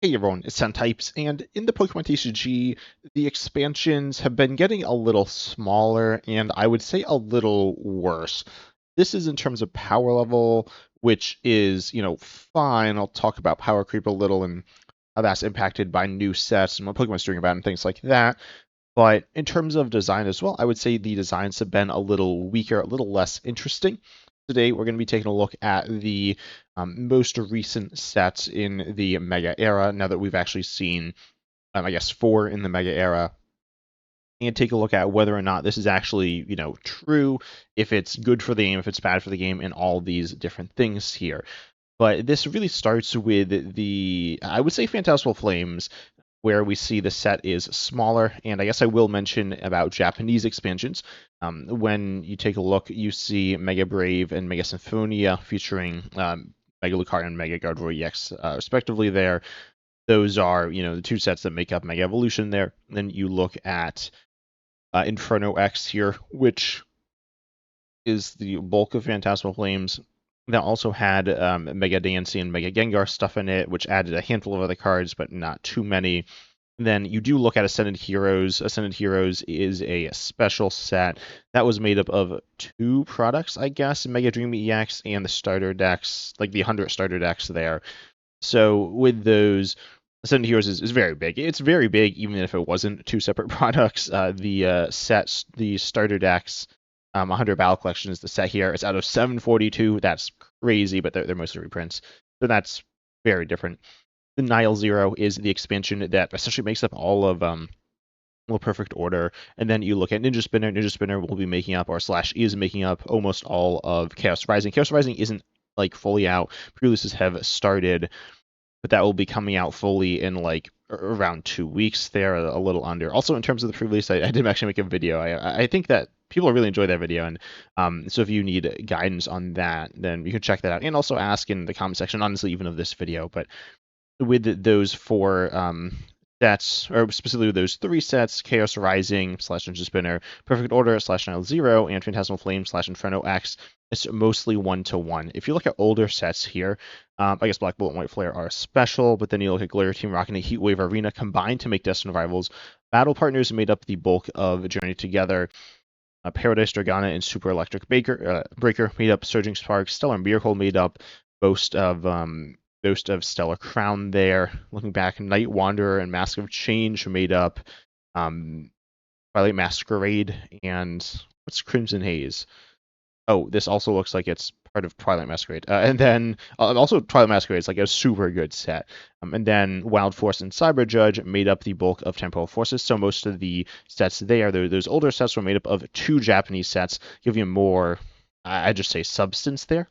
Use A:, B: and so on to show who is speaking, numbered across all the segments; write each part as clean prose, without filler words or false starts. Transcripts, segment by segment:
A: Hey everyone, it's Types, and in the Pokemon TCG, the expansions have been getting a little smaller, and I would say a little worse. This is in terms of power level, which is, fine. I'll talk about power creep a little and how that's impacted by new sets and what Pokemon's doing about it and things like that. But in terms of design as well, I would say the designs have been a little weaker, a little less interesting. Today, we're going to be taking a look at the most recent sets in the Mega era, now that we've actually seen, I guess, 4 in the Mega era, and take a look at whether or not this is actually, true, if it's good for the game, if it's bad for the game, and all these different things here. But this really starts with I would say, Fantasmal Flames, where we see the set is smaller. And I guess I will mention about Japanese expansions. When you take a look, you see Mega Brave and Mega Symphonia featuring Mega Lucario and Mega Gardevoir EX, respectively. There, those are the two sets that make up Mega Evolution. There, then you look at Inferno X here, which is the bulk of Phantasmal Flames. That also had Mega Dancy and Mega Gengar stuff in it, which added a handful of other cards, but not too many. Then you do look at Ascended Heroes. Ascended Heroes is a special set that was made up of 2 products, I guess, Mega Dream EX and the starter decks, like the 100 starter decks there. So with those, Ascended Heroes is very big. It's very big, even if it wasn't 2 separate products. The sets, the starter decks, 100 Battle Collection is the set here. It's out of 742. That's crazy, but they're mostly reprints. So that's very different. The Nile Zero is the expansion that essentially makes up all of Perfect Order. And then you look at Ninja Spinner. Ninja Spinner will be making up, or slash is making up, almost all of Chaos Rising. Chaos Rising isn't like fully out. Pre-releases have started, but that will be coming out fully in like around 2 weeks there, a little under. Also, in terms of the pre-release, I did actually make a video. I think that people really enjoy that video, and so if you need guidance on that, then you can check that out, and also ask in the comment section, honestly, even of this video. But with those 4 sets, or specifically those 3 sets, Chaos Rising / Ninja Spinner, Perfect Order / Nile Zero, and Phantasmal Flame / Inferno X, it's mostly 1-to-1. If you look at older sets here, I guess Black Bullet and White Flare are special, but then you look at Glitter Team Rocket and Heatwave Arena combined to make Destined Rivals. Battle Partners made up the bulk of Journey Together. Paradise Dragana and Super Electric Breaker made up Surging Spark. Stellar Miracle made up Boast of Stellar Crown there. Looking back, Night Wanderer and Mask of Change made up Twilight Masquerade and what's Crimson Haze? Oh, this also looks like it's part of Twilight Masquerade. And then also Twilight Masquerade is like a super good set. And then Wild Force and Cyber Judge made up the bulk of Temporal Forces. So most of the sets there, those older sets were made up of 2 Japanese sets, giving you more, I just say, substance there.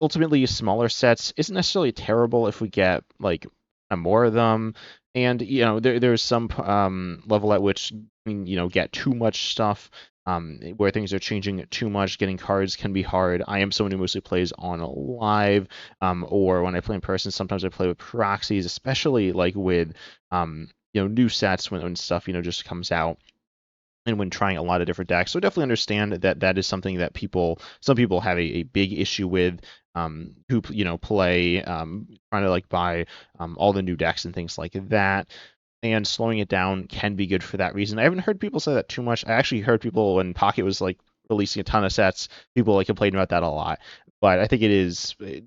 A: Ultimately, smaller sets isn't necessarily terrible if we get like more of them. And there's some level at which get too much stuff, where things are changing too much. Getting cards can be hard. I am someone who mostly plays on live, or when I play in person, sometimes I play with proxies, especially like with new sets when stuff just comes out, and when trying a lot of different decks. So definitely understand that is something that some people have a big issue with, who play, trying to like buy all the new decks and things like that. And slowing it down can be good for that reason. I haven't heard people say that too much. I actually heard people when Pocket was like releasing a ton of sets, people like complaining about that a lot. But I think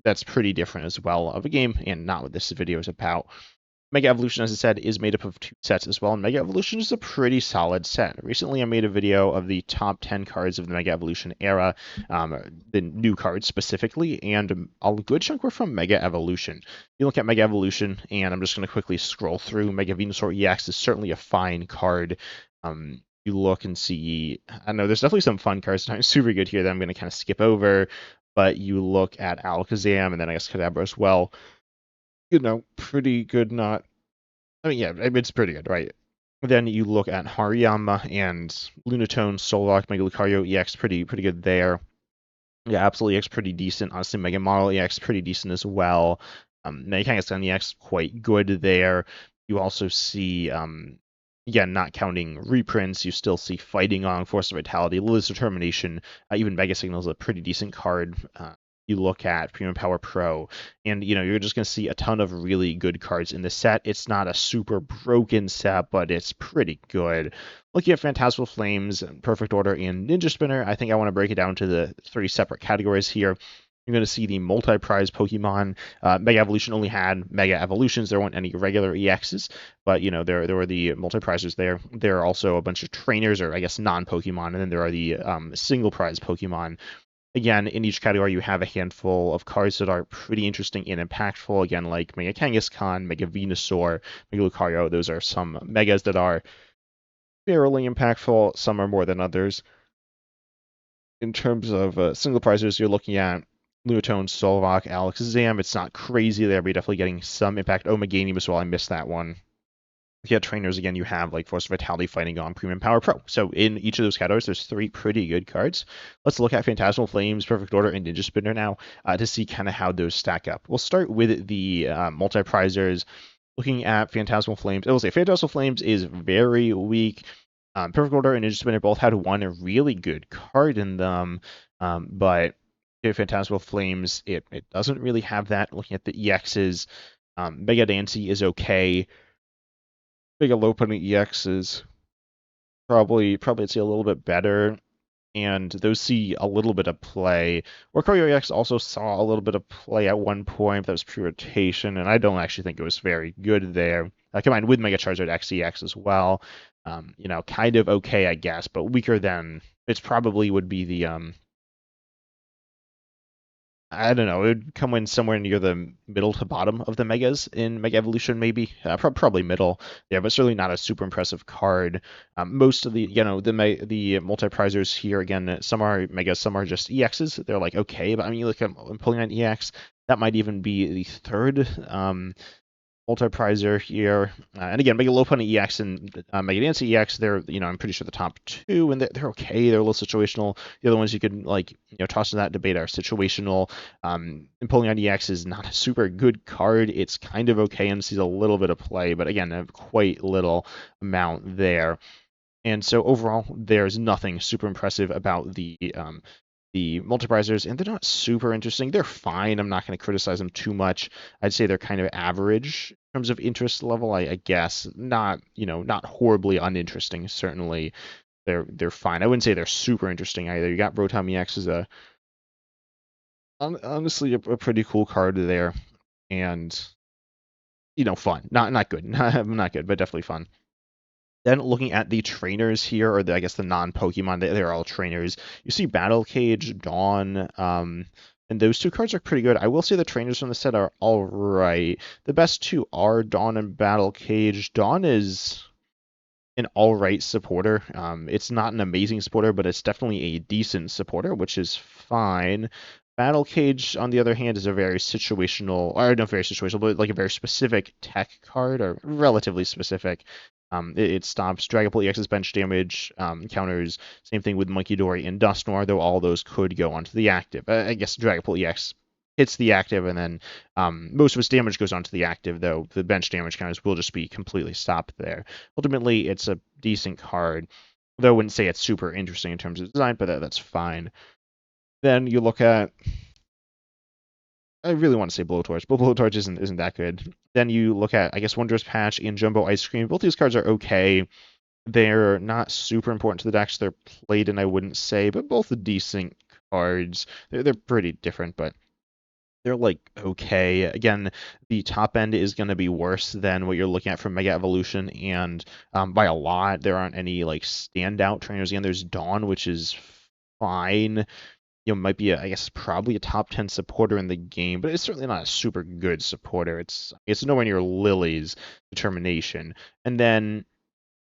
A: that's pretty different as well of a game, and not what this video is about. Mega Evolution, as I said, is made up of 2 sets as well, and Mega Evolution is a pretty solid set. Recently, I made a video of the top 10 cards of the Mega Evolution era, the new cards specifically, and a good chunk were from Mega Evolution. You look at Mega Evolution, and I'm just going to quickly scroll through. Mega Venusaur EX is certainly a fine card. You look and see, I don't know, there's definitely some fun cards, not super good here that I'm going to kind of skip over, but you look at Alakazam, and then I guess Kadabra as well. Pretty good. Yeah, it's pretty good, right? Then you look at Hariyama and Lunatone, Solrock, Mega Lucario EX, pretty good there. Yeah, absolutely EX pretty decent. Honestly, Mega Model EX pretty decent as well. Megakangaskhan EX quite good there. You also see, again, not counting reprints, you still see Fighting On, Force of Vitality, Lili's Determination, even Mega Signal is a pretty decent card. you look at Premium Power Pro, and you're just going to see a ton of really good cards in the set. It's not a super broken set, but it's pretty good. Looking at Phantasmal Flames, Perfect Order, and Ninja Spinner, I think I want to break it down to the three separate categories here. You're going to see the multi-prize Pokemon. Mega Evolution only had Mega Evolutions. There weren't any regular EXs, but there were the multi-prizes there. There are also a bunch of trainers, or I guess non-Pokemon, and then there are the single prize Pokemon. Again, in each category, you have a handful of cards that are pretty interesting and impactful. Again, like Mega Kangaskhan, Mega Venusaur, Mega Lucario. Those are some Megas that are fairly impactful. Some are more than others. In terms of single prizes, you're looking at Lunatone, Solvok, Alakazam. It's not crazy there, but you're definitely getting some impact. Oh, Meganium as well. I missed that one. Yeah, trainers again, you have like Force Vitality fighting on Premium Power Pro. So in each of those categories, there's three pretty good cards. Let's look at Phantasmal Flames, Perfect Order, and Ninja Spinner now to see kind of how those stack up. We'll start with the multi-prizers. Looking at Phantasmal Flames, I will say Phantasmal Flames is very weak. Perfect Order and Ninja Spinner both had one really good card in them, but Phantasmal Flames, it doesn't really have that. Looking at the EXs, Mega Dancy is okay. Mega Lopunny EX is probably I'd say a little bit better, and those see a little bit of play. Lucario EX also saw a little bit of play at one point. That was pure rotation, and I don't actually think it was very good there. Combined with Mega Charizard XEX as well, kind of okay, I guess, but weaker than it's probably would be the I don't know. It would come in somewhere near the middle to bottom of the megas in Mega Evolution, maybe. Probably middle. Yeah, but certainly not a super impressive card. Most of the, the multi-prizers here, again, some are megas, some are just EXs. They're like, okay, but I mean, you look at pulling on EX, that might even be the third multi-prizer here. And again, Mega Lopunny EX and Mega Dancy EX, they're, I'm pretty sure the top two, and they're okay. They're a little situational. The other ones you could, toss in that debate are situational. Empoleon EX is not a super good card. It's kind of okay and sees a little bit of play, but again, a quite little amount there. And so overall, there's nothing super impressive about the multiprizers, and they're not super interesting. They're fine. I'm not going to criticize them too much. I'd say they're kind of average in terms of interest level, I guess. Not, not horribly uninteresting. Certainly, they're fine. I wouldn't say they're super interesting either. You got Rotom EX as honestly a pretty cool card there, and fun. Not good. Not good, but definitely fun. Then looking at the trainers here, or I guess the non-Pokemon, they're all trainers. You see Battle Cage, Dawn, and those two cards are pretty good. I will say the trainers from the set are all right. The best two are Dawn and Battle Cage. Dawn is an all right supporter. It's not an amazing supporter, but it's definitely a decent supporter, which is fine. Battle Cage, on the other hand, is a very situational, or not very situational, but like a very specific tech card, or relatively specific. It stops Dragapult EX's bench damage counters. Same thing with Monkey Dory and Dusknoir, though all those could go onto the active. I guess Dragapult EX hits the active, and then most of its damage goes onto the active, though the bench damage counters will just be completely stopped there. Ultimately, it's a decent card, though I wouldn't say it's super interesting in terms of design, but that's fine. Then you look at, I really want to say Blowtorch, but Blowtorch isn't that good. Then you look at, I guess, Wondrous Patch and Jumbo Ice Cream. Both these cards are okay. They're not super important to the decks they're played in, I wouldn't say, but both decent cards. They're pretty different, but they're like okay. Again, the top end is going to be worse than what you're looking at from Mega Evolution, and by a lot. There aren't any like standout trainers. Again, there's Dawn, which is fine. Might be I guess probably a top 10 supporter in the game, but it's certainly not a super good supporter. It's nowhere near Lily's determination. And then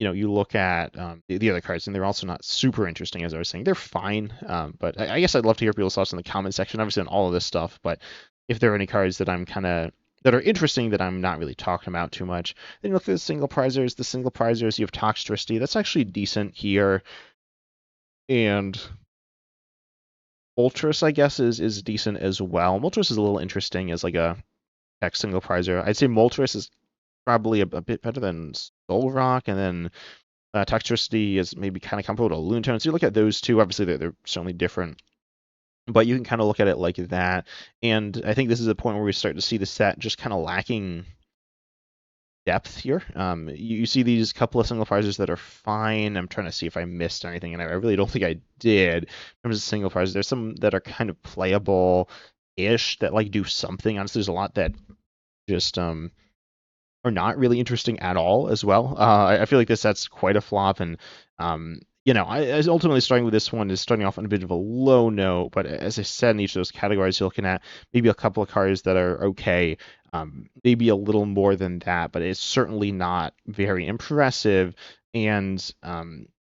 A: you look at the other cards, and they're also not super interesting, as I was saying. They're fine, but I guess I'd love to hear people's thoughts in the comment section, obviously on all of this stuff. But if there are any cards that that are interesting that I'm not really talking about too much, then you look at the single prizers. The single prizers, you have Toxtricity. That's actually decent here, and Moltres, I guess, is decent as well. Moltres is a little interesting as like a tech single prizer. I'd say Moltres is probably a bit better than Solrock, and then Toxtricity is maybe kind of comparable to Lunatone. So you look at those two, obviously they're certainly different But you can kind of look at it like that. And I think this is a point where we start to see the set just kind of lacking depth here. You see these couple of single prizes that are fine. I'm trying to see if I missed anything, and I really don't think I did. In terms of single prizes, there's some that are kind of playable-ish that like do something. Honestly, there's a lot that just are not really interesting at all as well. I feel like this set's quite a flop, and I ultimately starting with this one is starting off on a bit of a low note. But as I said, in each of those categories, you're looking at maybe a couple of cards that are okay, maybe a little more than that, but it's certainly not very impressive. And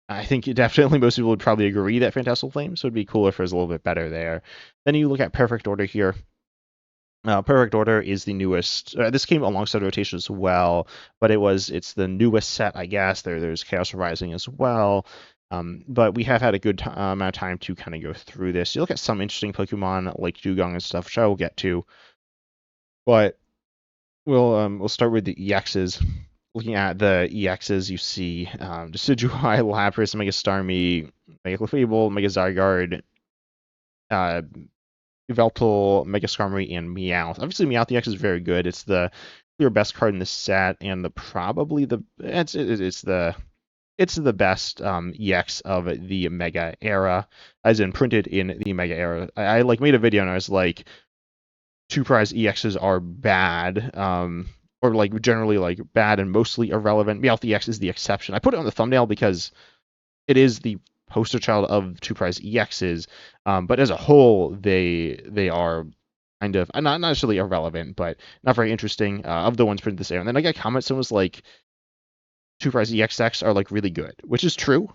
A: I think definitely most people would probably agree that Fantasmal Flames would be cooler if it was a little bit better there. Then you look at Perfect Order here. Perfect Order is the newest. This came alongside Rotation as well, but it's the newest set, I guess. There's Chaos Rising as well. But we have had a good amount of time to kind of go through this. You look at some interesting Pokemon like Dugong and stuff, which I will get to. But we'll start with the EXs. Looking at the EXs, you see Decidueye, Lapras, Mega Starmie, Mega Clefable, Mega Zygarde, uh, Yveltal, Mega Skarmory, and Meowth. Obviously, Meowth EX is very good. It's the clear best card in the set, and it's the best EX of the Mega era, as in printed in the Mega era. I like made a video and I was like, two prize EXs are bad, or like generally like bad and mostly irrelevant. Meowth EX is the exception. I put it on the thumbnail because it is the poster child of two prize EXs, but as a whole, they are kind of not necessarily irrelevant, but not very interesting. Of the ones printed this era, and then I got comments and was like, two prize EX decks are like really good, which is true.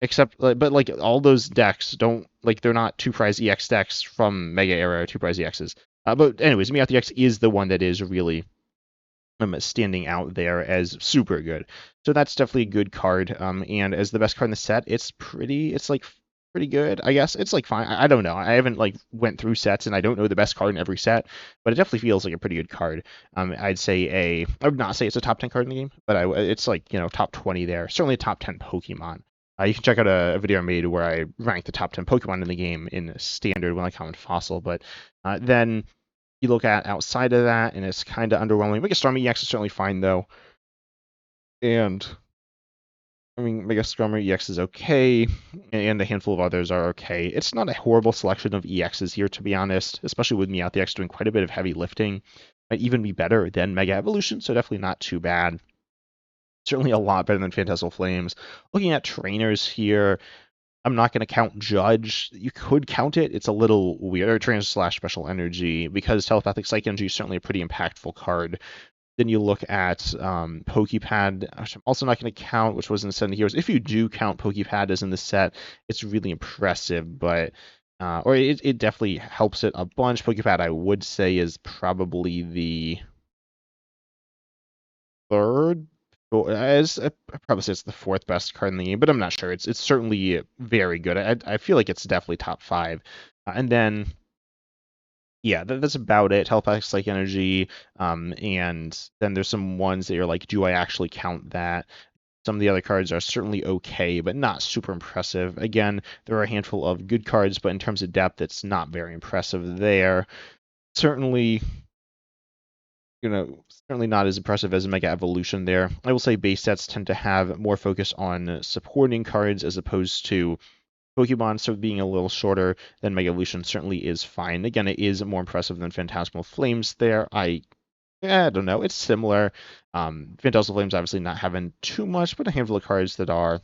A: Except, but like all those decks don't like they're not two prize EX decks from Mega era two prize EXs. But anyways, Meowth EX is the one that is really standing out there as super good. So that's definitely a good card. And as the best card in the set, it's like pretty good, I guess. It's like fine. I don't know. I haven't like went through sets and I don't know the best card in every set, but it definitely feels like a pretty good card. I would not say it's a top 10 card in the game, but it's like, top 20 there. Certainly a top 10 Pokemon. You can check out a video I made where I ranked the top 10 Pokemon in the game in standard, when I common, fossil, but then you look at outside of that, and it's kind of underwhelming. Mega Starmie EX is certainly fine, though. And, I mean, Mega Starmie EX is okay, and a handful of others are okay. It's not a horrible selection of EXs here, to be honest, especially with Meowth EX doing quite a bit of heavy lifting. Might even be better than Mega Evolution, so definitely not too bad. Certainly a lot better than Phantasmal Flames. Looking at trainers here, I'm not going to count Judge. You could count it. It's a little weird. Or Trainer / Special Energy, because Telepathic Psych Energy is certainly a pretty impactful card. Then you look at Pokepad, which I'm also not going to count, which was in the set of heroes. If you do count Pokepad as in the set, it's really impressive, but or it definitely helps it a bunch. Pokepad, I would say, is probably the third. As I probably say it's the fourth best card in the game, but I'm not sure. It's certainly very good. I feel like it's definitely top five. And then yeah, that's about it. Telepathic Psych Energy, and then there's some ones that you're like, do I actually count that? Some of the other cards are certainly okay, but not super impressive. Again, there are a handful of good cards, but in terms of depth, it's not very impressive there. Certainly, certainly not as impressive as Mega Evolution there. I will say base sets tend to have more focus on supporting cards as opposed to Pokemon, so being a little shorter than Mega Evolution certainly is fine. Again, it is more impressive than Phantasmal Flames there. I don't know. It's similar. Phantasmal Flames obviously not having too much, but a handful of cards that are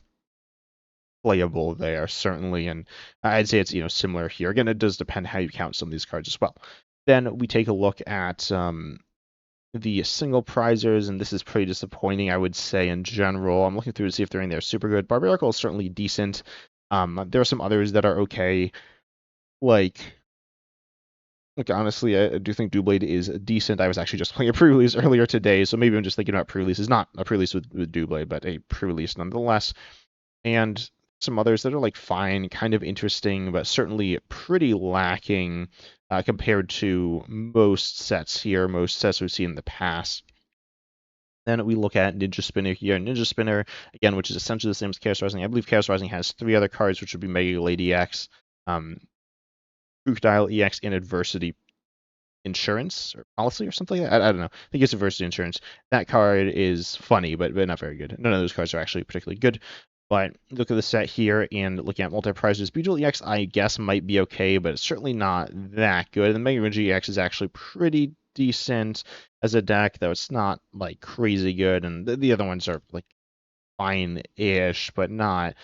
A: playable there, certainly. And I'd say it's, similar here. Again, it does depend how you count some of these cards as well. Then we take a look at the single prizers, and this is pretty disappointing, I would say, in general. I'm looking through to see if they're in there super good. Barbarical is certainly decent. There are some others that are okay. Like, honestly, I do think Doublade is decent. I was actually just playing a pre-release earlier today, so maybe I'm just thinking about pre-releases. Not a pre-release with Doublade, but a pre-release nonetheless. And some others that are like fine, kind of interesting, but certainly pretty lacking compared to most sets here, most sets we've seen in the past. Then we look at Ninja Spinner here. Ninja Spinner, again, which is essentially the same as Chaos Rising. I believe Chaos Rising has three other cards, which would be Mega Lady X, Crocodile EX and Adversity Insurance or Policy or something like that. I don't know. I think it's Adversity Insurance. That card is funny, but not very good. None of those cards are actually particularly good. But look at the set here and looking at multi-prizes. Beedrill EX, I guess, might be okay, but it's certainly not that good. And the Mega Energy EX is actually pretty decent as a deck, though it's not like crazy good. And the other ones are like fine-ish, but not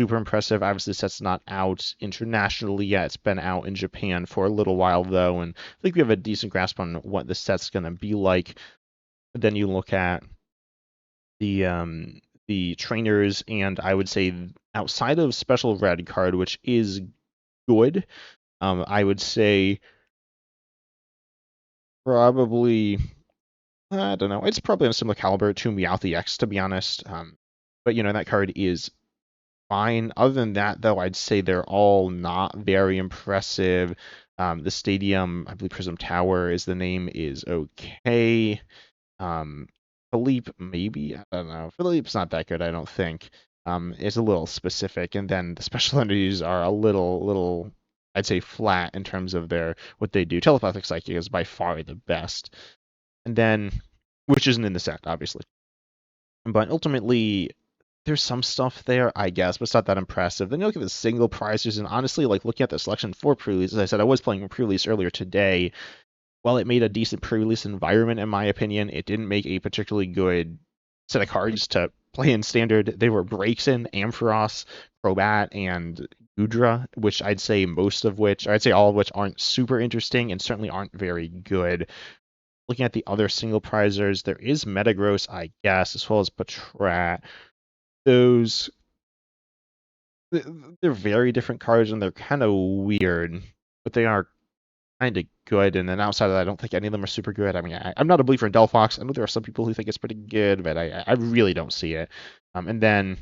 A: super impressive. Obviously, the set's not out internationally yet. It's been out in Japan for a little while, though, and I think we have a decent grasp on what the set's going to be like. Then you look at the trainers, and I would say outside of Special Red card, which is good, I would say probably, I don't know, it's probably on a similar caliber to Meowth X, to be honest. But that card is fine. Other than that, though, I'd say they're all not very impressive. The stadium, I believe Prism Tower is the name, is okay. Philippe, maybe? I don't know. Philippe's not that good, I don't think. It's a little specific, and then the special entities are a little, I'd say, flat in terms of what they do. Telepathic Psychic is by far the best. And then, which isn't in the set, obviously. But ultimately, there's some stuff there, I guess, but it's not that impressive. Then you look at the single prizes, and honestly, like looking at the selection for pre-release, as I said, I was playing pre-release earlier today. While it made a decent pre-release environment, in my opinion, it didn't make a particularly good set of cards to play in standard. They were Braixen, Ampharos, Crobat, and Goodra, which I'd say all of which aren't super interesting and certainly aren't very good. Looking at the other single prizers, there is Metagross, I guess, as well as Patrat. Those, they're very different cards and they're kind of weird, but they are kind of good. And then outside of that, I don't think any of them are super good. I mean, I'm not a believer in Delphox. I know there are some people who think it's pretty good, but I really don't see it. And then,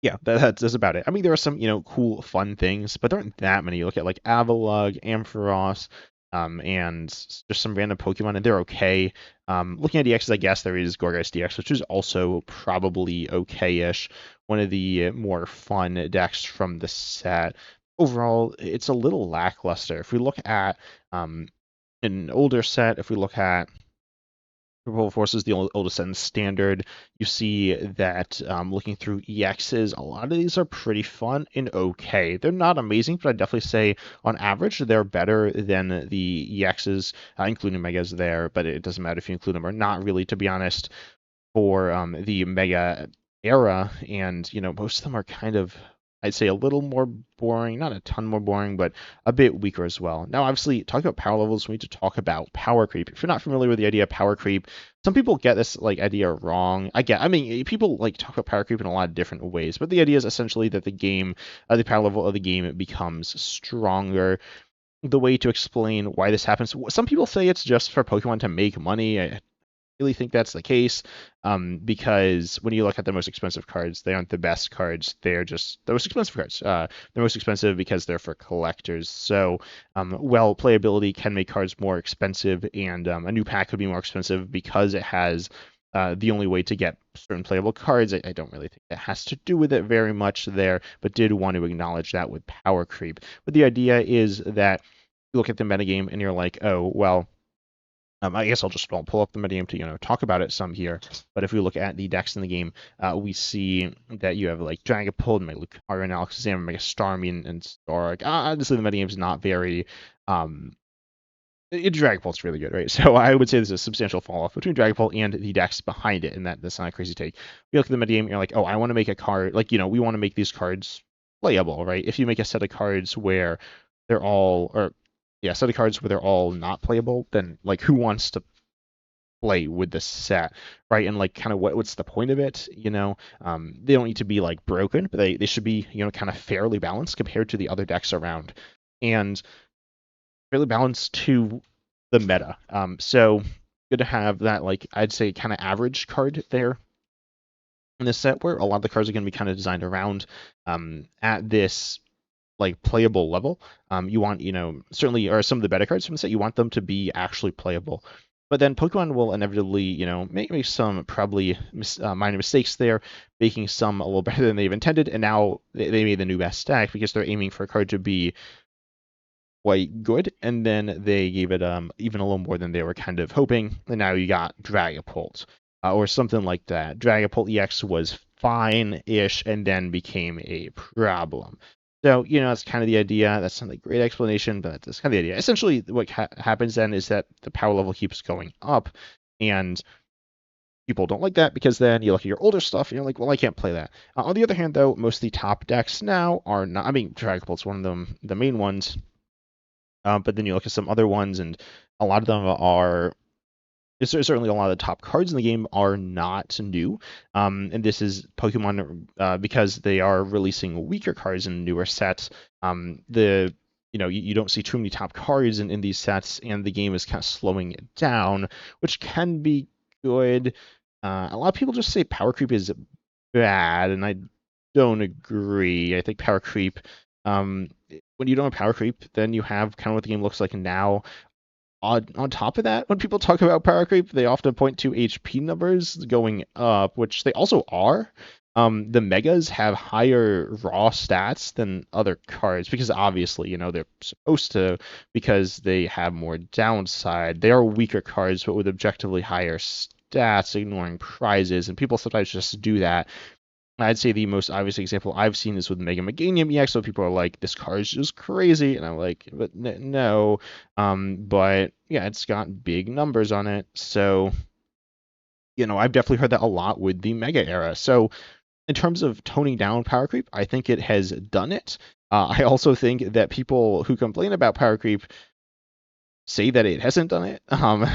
A: yeah, that's about it. I mean, there are some, cool, fun things, but there aren't that many. You look at like Avalugg, Ampharos, and just some random Pokemon, and they're okay. Looking at DXs, I guess there is Gourgeist DX, which is also probably okay-ish. One of the more fun decks from the set. Overall, it's a little lackluster. If we look at an older set, if we look at Purple Forces, the oldest set in standard, you see that looking through EXs, a lot of these are pretty fun and okay. They're not amazing, but I'd definitely say on average they're better than the EXs, including Megas there, but it doesn't matter if you include them or not, really, to be honest, for the Mega era, and most of them are kind of, I'd say, a little more boring, not a ton more boring, but a bit weaker as well. Now, obviously, talking about power levels, we need to talk about power creep. If you're not familiar with the idea of power creep, some people get this idea wrong. I mean, people talk about power creep in a lot of different ways, but the idea is essentially that the power level of the game becomes stronger. The way to explain why this happens, some people say it's just for Pokemon to make money. I really think that's the case, because when you look at the most expensive cards, they aren't the best cards. They're just the most expensive cards. They're most expensive because they're for collectors. So, well, playability can make cards more expensive, and a new pack could be more expensive because it has the only way to get certain playable cards. I don't really think that has to do with it very much there, but did want to acknowledge that with power creep. But the idea is that you look at the metagame and you're like, oh, well, I guess I'll pull up the metagame to talk about it some here. But if we look at the decks in the game, we see that you have Dragapult, Mega Lucario, and Alakazam, Mega Starmie, and Starak. Honestly, the metagame is not very. Dragapult's really good, right? So I would say there's a substantial fall off between Dragapult and the decks behind it, and that's not a crazy take. We look at the metagame, and you're like, oh, I want to make a card. We want to make these cards playable, right? If you make a set of cards where they're all, set of cards where they're all not playable, then who wants to play with this set, right? And kind of what's the point of it? They don't need to be broken, but they should be kind of fairly balanced compared to the other decks around, and fairly balanced to the meta. So good to have that I'd say kind of average card there in this set, where a lot of the cards are going to be kind of designed around at this playable level. You want, certainly, or some of the better cards from the set, you want them to be actually playable. But then Pokemon will inevitably, make some probably minor mistakes there, making some a little better than they've intended, and now they made the new best stack because they're aiming for a card to be quite good, and then they gave it even a little more than they were kind of hoping, and now you got Dragapult, or something like that. Dragapult EX was fine-ish, and then became a problem. So, that's kind of the idea. That's not a great explanation, but that's kind of the idea. Essentially, what happens then is that the power level keeps going up, and people don't like that because then you look at your older stuff and you're like, well, I can't play that. On the other hand, though, most of the top decks now are not. I mean, Dragapult's one of them, the main ones. But then you look at some other ones, and a lot of them are. Certainly, a lot of the top cards in the game are not new. And this is Pokemon because they are releasing weaker cards in newer sets. You don't see too many top cards in these sets, and the game is kind of slowing it down, which can be good. A lot of people just say power creep is bad, and I don't agree. I think power creep, when you don't have power creep, then you have kind of what the game looks like now. On top of that, when people talk about power creep, they often point to HP numbers going up, which they also are. The megas have higher raw stats than other cards because obviously, they're supposed to because they have more downside. They are weaker cards, but with objectively higher stats, ignoring prizes, and people sometimes just do that. I'd say the most obvious example I've seen is with Mega Meganium EX. So people are like, "This card is just crazy," and I'm like, "But no." But yeah, it's got big numbers on it. So I've definitely heard that a lot with the Mega era. So in terms of toning down power creep, I think it has done it. I also think that people who complain about power creep say that it hasn't done it.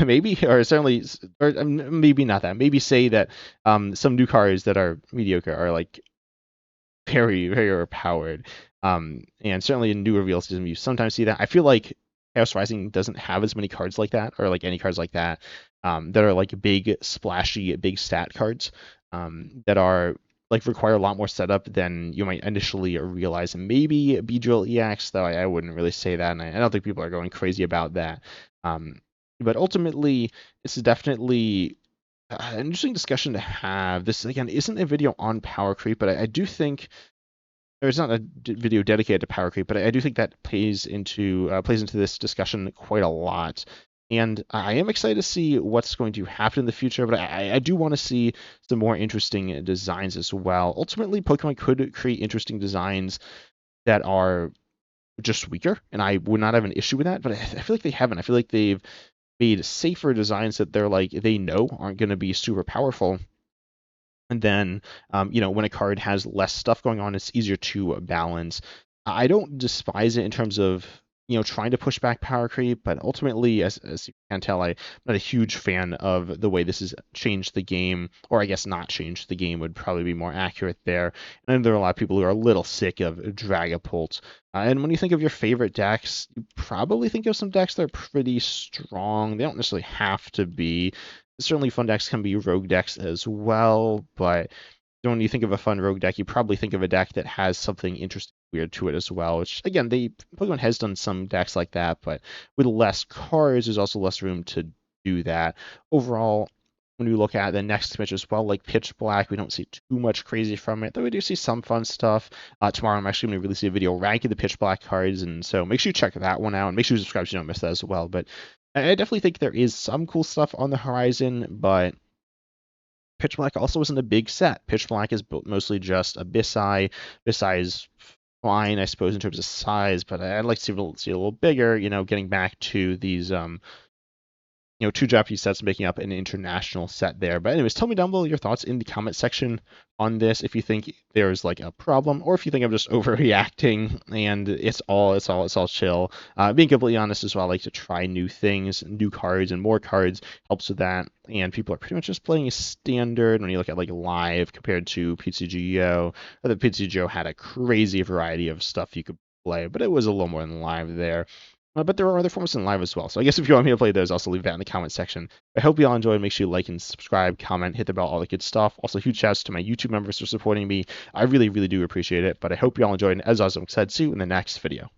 A: Maybe, or certainly, or maybe not that. Maybe say that some new cards that are mediocre are like very, very overpowered. And certainly in newer reveal season, you sometimes see that. I feel like Chaos Rising doesn't have as many cards like that, or like any cards like that, that are like big, splashy, big stat cards, that are like require a lot more setup than you might initially realize. And maybe Beedrill EX, though I wouldn't really say that, and I don't think people are going crazy about that. But ultimately, it's definitely an interesting discussion to have. This again isn't a video on power creep, but I do think, or it's not a video dedicated to power creep, but I do think that plays into this discussion quite a lot. And I am excited to see what's going to happen in the future, but I do want to see some more interesting designs as well. Ultimately, Pokemon could create interesting designs that are just weaker, and I would not have an issue with that, but I feel like they haven't. I feel like they've made safer designs that they're like, they know aren't going to be super powerful. And then, when a card has less stuff going on, it's easier to balance. I don't despise it in terms of, trying to push back power creep, but ultimately, as you can tell, I'm not a huge fan of the way this has changed the game, or I guess not changed the game would probably be more accurate there. And there are a lot of people who are a little sick of Dragapult. And when you think of your favorite decks, you probably think of some decks that are pretty strong. They don't necessarily have to be. Certainly, fun decks can be rogue decks as well, but when you think of a fun rogue deck, you probably think of a deck that has something interesting, weird to it as well. Which again, Pokemon has done some decks like that, but with less cards, there's also less room to do that. Overall, when you look at the next match as well, like Pitch Black, we don't see too much crazy from it, though we do see some fun stuff. Tomorrow, I'm actually going to release a video ranking the Pitch Black cards, and so make sure you check that one out, and make sure you subscribe so you don't miss that as well. But I definitely think there is some cool stuff on the horizon, but Pitch Black also isn't a big set. Pitch Black is built mostly just Abyssai. Abyssai is fine, I suppose, in terms of size, but I'd like to see it a little bigger, getting back to these two Japanese sets making up an international set there. But anyways, tell me down below your thoughts in the comment section on this, if you think there's like a problem, or if you think I'm just overreacting and it's all chill. Being completely honest as well, I like to try new things, new cards, and more cards helps with that. And people are pretty much just playing a standard when you look at like live compared to PCGO. The PCGO had a crazy variety of stuff you could play, but it was a little more than live there. But there are other formats in live as well. So I guess if you want me to play those, also leave that in the comment section. I hope you all enjoyed. Make sure you like and subscribe, comment, hit the bell, all the good stuff. Also, huge shouts to my YouTube members for supporting me. I really, really do appreciate it. But I hope you all enjoyed. And as always, I'm excited to see you in the next video.